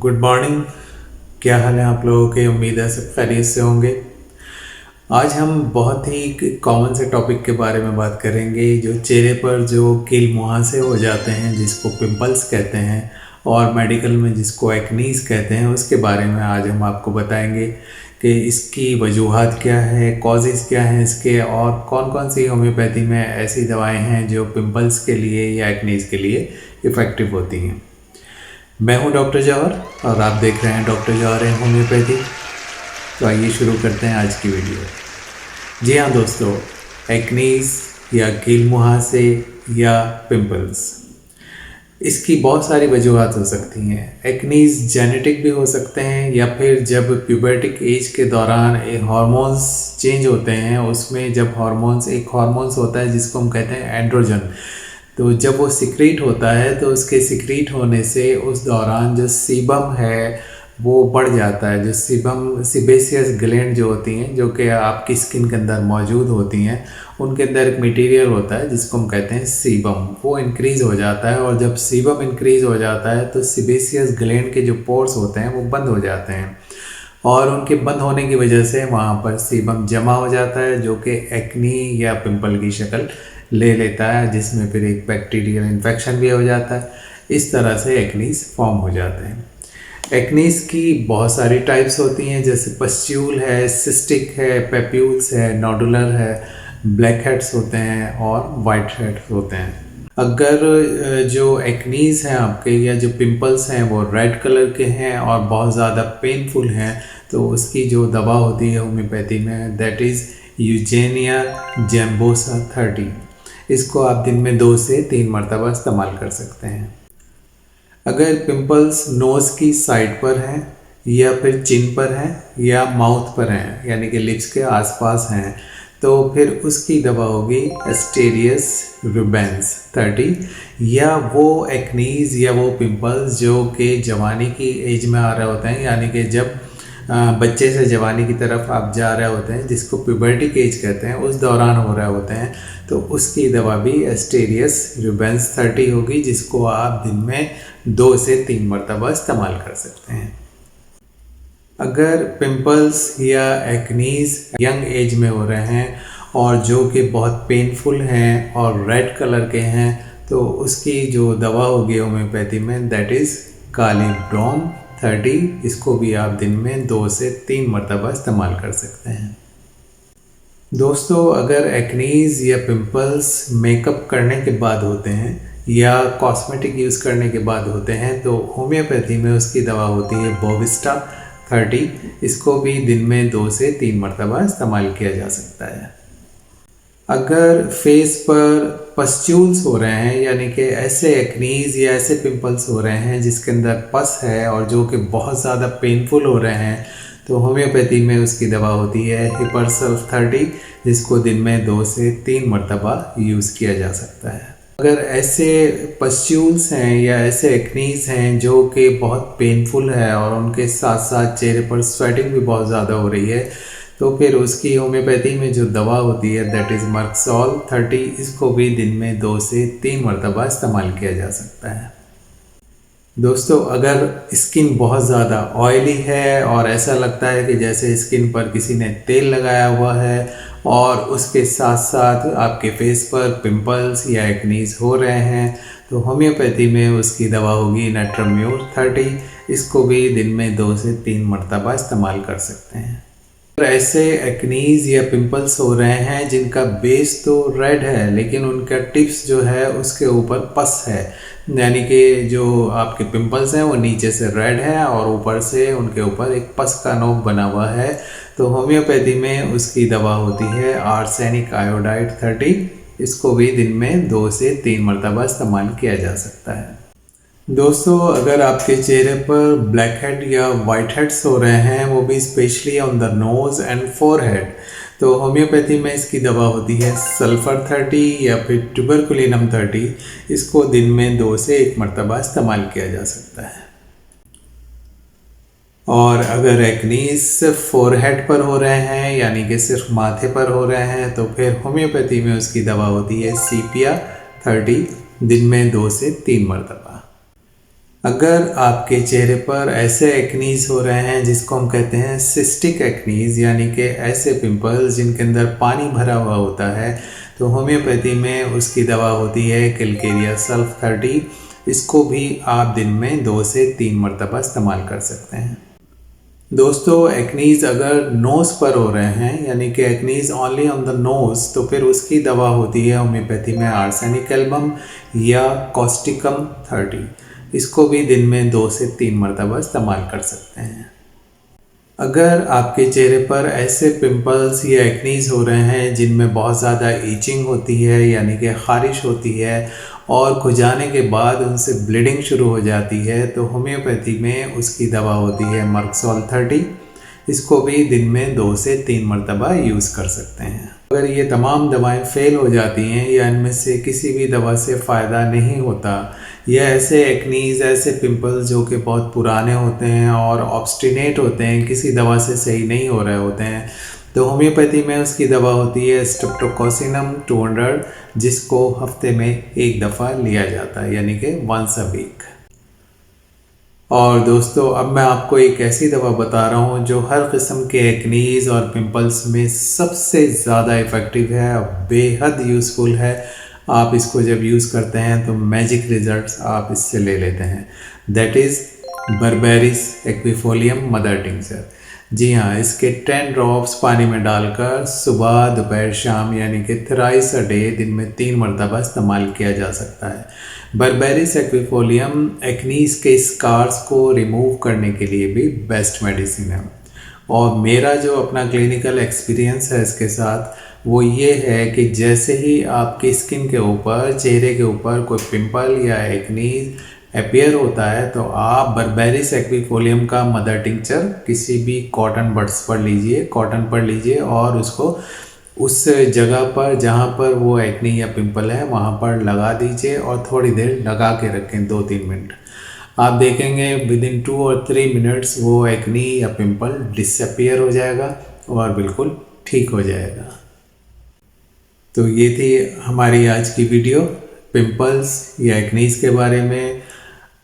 Good morning. क्या हाल है आप लोगों के? उम्मीद है सब खैरियत से होंगे। आज हम बहुत ही कॉमन से टॉपिक के बारे में बात करेंगे, जो चेहरे पर जो कील मुहासे हो जाते हैं, जिसको पिंपल्स कहते हैं, और मेडिकल में जिसको एक्नीज कहते हैं, उसके बारे में आज हम आपको बताएंगे कि इसकी वजूहात क्या है, कॉजेज़ क्या हैं इसके, और कौन कौन सी होम्योपैथी में ऐसी दवाएं हैं जो पिंपल्स के लिए या एक्नीज के लिए इफ़ेक्टिव होती हैं। मैं हूं डॉक्टर जवाहर और आप देख रहे हैं डॉक्टर जवाहर है होम्योपैथी। तो आइए शुरू करते हैं आज की वीडियो। जी हाँ दोस्तों, एक्नीज या कील मुहासे या पिंपल्स, इसकी बहुत सारी वजूहत हो सकती हैं। एक्नीज जेनेटिक भी हो सकते हैं, या फिर जब प्यूबर्टिक एज के दौरान हार्मोन्स चेंज होते हैं, उसमें जब एक हार्मोन्स होता है जिसको हम कहते हैं एंड्रोजन, तो जब वो सिक्रीट होता है तो उसके सिक्रीट होने से उस दौरान जो सीबम है वो बढ़ जाता है। जो सिबेसियस ग्लैंड जो होती हैं, जो कि आपकी स्किन के अंदर मौजूद होती हैं, उनके अंदर एक मटेरियल होता है जिसको हम कहते हैं सीबम, वो इंक्रीज़ हो जाता है। और जब सीबम इंक्रीज़ हो जाता है तो सिबेसियस ग्लैंड के जो पोर्स होते हैं वो बंद हो जाते हैं, और उनके बंद होने की वजह से वहाँ पर सीबम जमा हो जाता है, जो कि एक्नी या पिंपल की शक्ल ले लेता है, जिसमें फिर एक बैक्टीरियल इन्फेक्शन भी हो जाता है। इस तरह से एक्नीज फॉर्म हो जाते हैं। एक्नीज की बहुत सारी टाइप्स होती हैं, जैसे पस्ट्यूल है, सिस्टिक है, पेप्यूल्स है, नोडुलर है, ब्लैक हेड्स होते हैं और वाइट हेड्स होते हैं। अगर जो एक्नीज हैं आपके या जो पिंपल्स हैं वो रेड कलर के हैं और बहुत ज़्यादा पेनफुल हैं, तो उसकी जो दवा होती है होम्योपैथी में, दैट इज़ यूजेनिया जैम्बोसा 30। इसको आप दिन में 2 से 3 मरतबा इस्तेमाल कर सकते हैं। अगर पिंपल्स नोज़ की साइड पर हैं, या फिर चिन पर हैं, या माउथ पर हैं, यानी कि लिप्स के आसपास हैं, तो फिर उसकी दवा होगी एस्टेरियस रुबेंस 30। या वो एक्नीज या वो पिंपल्स जो कि जवानी की एज में आ रहे होते हैं, यानी कि जब बच्चे से जवानी की तरफ आप जा रहे होते हैं, जिसको प्यूबर्टिक एज कहते हैं, उस दौरान हो रहे होते हैं, तो उसकी दवा भी एस्टेरियस रुबेंस 30 होगी, जिसको आप दिन में 2 से 3 मरतबा इस्तेमाल कर सकते हैं। अगर पिंपल्स या एक्नीज यंग एज में हो रहे हैं और जो कि बहुत पेनफुल हैं और रेड कलर के हैं, तो उसकी जो दवा होगी होम्योपैथी में, दैट इज़ कालीब्रोम 30। इसको भी आप दिन में 2 से 3 मरतबा इस्तेमाल कर सकते हैं। दोस्तों, अगर एक्नीज या पिंपल्स मेकअप करने के बाद होते हैं या कॉस्मेटिक यूज़ करने के बाद होते हैं, तो होम्योपैथी में उसकी दवा होती है बोविस्टा 30। इसको भी दिन में 2 से 3 मरतबा इस्तेमाल किया जा सकता है। अगर फेस पर पस्ट्यूल्स हो रहे हैं, यानी कि ऐसे एक्नीज या ऐसे पिंपल्स हो रहे हैं जिसके अंदर पस है और जो कि बहुत ज़्यादा पेनफुल हो रहे हैं, तो होम्योपैथी में उसकी दवा होती है हिपरसल्फ 30, जिसको दिन में 2 से 3 मरतबा यूज़ किया जा सकता है। अगर ऐसे पस्ट्यूल्स हैं या ऐसे एक्नीज हैं जो कि बहुत पेनफुल है और उनके साथ साथ चेहरे पर स्वेटिंग भी बहुत ज़्यादा हो रही है, तो फिर उसकी होम्योपैथी में जो दवा होती है, दैट इज़ मर्क्सोल 30। इसको भी दिन में 2 से 3 मरतबा इस्तेमाल किया जा सकता है। दोस्तों, अगर स्किन बहुत ज़्यादा ऑयली है और ऐसा लगता है कि जैसे स्किन पर किसी ने तेल लगाया हुआ है, और उसके साथ साथ आपके फेस पर पिंपल्स या एक्नीज हो रहे हैं, तो होम्योपैथी में उसकी दवा होगी नेट्रम्यूर 30। इसको भी दिन में 2 से 3 मरतबा इस्तेमाल कर सकते हैं। ऐसे एक्नीज या पिंपल्स हो रहे हैं जिनका बेस तो रेड है, लेकिन उनका टिप्स जो है उसके ऊपर पस है, यानी कि जो आपके पिंपल्स हैं वो नीचे से रेड है और ऊपर से उनके ऊपर एक पस का नोक बना हुआ है, तो होम्योपैथी में उसकी दवा होती है आर्सेनिक आयोडाइड 30। इसको भी दिन में 2 से 3 मरतबा इस्तेमाल किया जा सकता है। दोस्तों, अगर आपके चेहरे पर ब्लैक हेड या वाइट हेड्स हो रहे हैं, वो भी specially on the nose and forehead, तो होम्योपैथी में इसकी दवा होती है सल्फर 30 या फिर ट्यूबरकुलिनम 30। इसको दिन में 2 से 1 मरतबा इस्तेमाल किया जा सकता है। और अगर एक्नीज सिर्फ फोरहेड पर हो रहे हैं, यानी कि सिर्फ माथे पर हो रहे हैं, तो फिर होम्योपैथी में उसकी दवा होती है सीपिया 30। दिन में 2 से 3 मरतबा। अगर आपके चेहरे पर ऐसे एक्नीज हो रहे हैं जिसको हम कहते हैं सिस्टिक एक्नीज, यानी कि ऐसे पिंपल्स जिनके अंदर पानी भरा हुआ होता है, तो होम्योपैथी में उसकी दवा होती है कैलकेरिया सल्फ 30। इसको भी आप दिन में 2 से 3 मरतबा इस्तेमाल कर सकते हैं। दोस्तों, एक्नीज अगर नोज़ पर हो रहे हैं, यानी कि acnes only on the nose, तो फिर उसकी दवा होती है होम्योपैथी में आर्सेनिक एल्बम या कॉस्टिकम 30। इसको भी दिन में 2 से 3 मरतबा इस्तेमाल कर सकते हैं। अगर आपके चेहरे पर ऐसे पिंपल्स या एक्नीज हो रहे हैं जिनमें बहुत ज़्यादा ईचिंग होती है, यानी कि ख़ारिश होती है और खुजाने के बाद उनसे ब्लीडिंग शुरू हो जाती है, तो होम्योपैथी में उसकी दवा होती है मर्कसोल 30। इसको भी दिन में 2 से 3 मरतबा यूज़ कर सकते हैं। अगर ये तमाम दवाएं फ़ेल हो जाती हैं या इनमें से किसी भी दवा से फ़ायदा नहीं होता, या ऐसे एक्नीज, ऐसे पिंपल्स जो कि बहुत पुराने होते हैं और ऑब्स्टिनेट होते हैं, किसी दवा से सही नहीं हो रहे होते हैं, तो होम्योपैथी में उसकी दवा होती है स्ट्रेप्टोकोसिनम 200, जिसको हफ्ते में 1 दफ़ा लिया जाता है, यानी कि वंस अ वीक। और दोस्तों, अब मैं आपको एक ऐसी दवा बता रहा हूँ जो हर किस्म के एक्नीज और पिंपल्स में सबसे ज़्यादा इफ़ेक्टिव है और बेहद यूज़फुल है। आप इसको जब यूज़ करते हैं तो मैजिक रिजल्ट्स आप इससे ले लेते हैं। That is berberis aquifolium mother tincture. जी हाँ, इसके 10 ड्रॉप्स पानी में डालकर सुबह, दोपहर, शाम, यानी कि थ्राइस अ डे, दिन में 3 मरतबा इस्तेमाल किया जा सकता है। बर्बेरिस एक्विफोलियम एक्नीज के स्कार्स को रिमूव करने के लिए भी बेस्ट मेडिसिन है। और मेरा जो अपना क्लिनिकल एक्सपीरियंस है इसके साथ, वो ये है कि जैसे ही आपकी स्किन के ऊपर, चेहरे के ऊपर कोई पिंपल या एक्नीज अपीयर होता है, तो आप बर्बेरिस एक्विफोलियम का मदर टिंक्चर किसी भी कॉटन बड्स पर लीजिए, कॉटन पर लीजिए और उसको उस जगह पर जहाँ पर वो एक्नी या पिंपल है वहाँ पर लगा दीजिए और थोड़ी देर लगा के रखें, 2-3 मिनट। आप देखेंगे विदिन 2 और 3 मिनट्स वो एक्नी या पिंपल डिसअपीयर हो जाएगा और बिल्कुल ठीक हो जाएगा। तो ये थी हमारी आज की वीडियो पिंपल्स या एक्नीज के बारे में।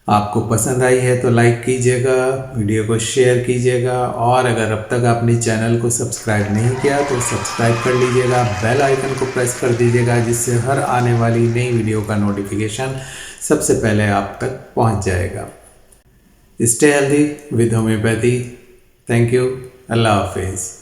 आपको पसंद आई है तो लाइक कीजिएगा, वीडियो को शेयर कीजिएगा, और अगर अब तक आपने चैनल को सब्सक्राइब नहीं किया तो सब्सक्राइब कर लीजिएगा, बेल आइकन को प्रेस कर दीजिएगा, जिससे हर आने वाली नई वीडियो का नोटिफिकेशन सबसे पहले आप तक पहुंच जाएगा। Stay healthy with homeopathy. Thank you. अल्लाह हाफिज़।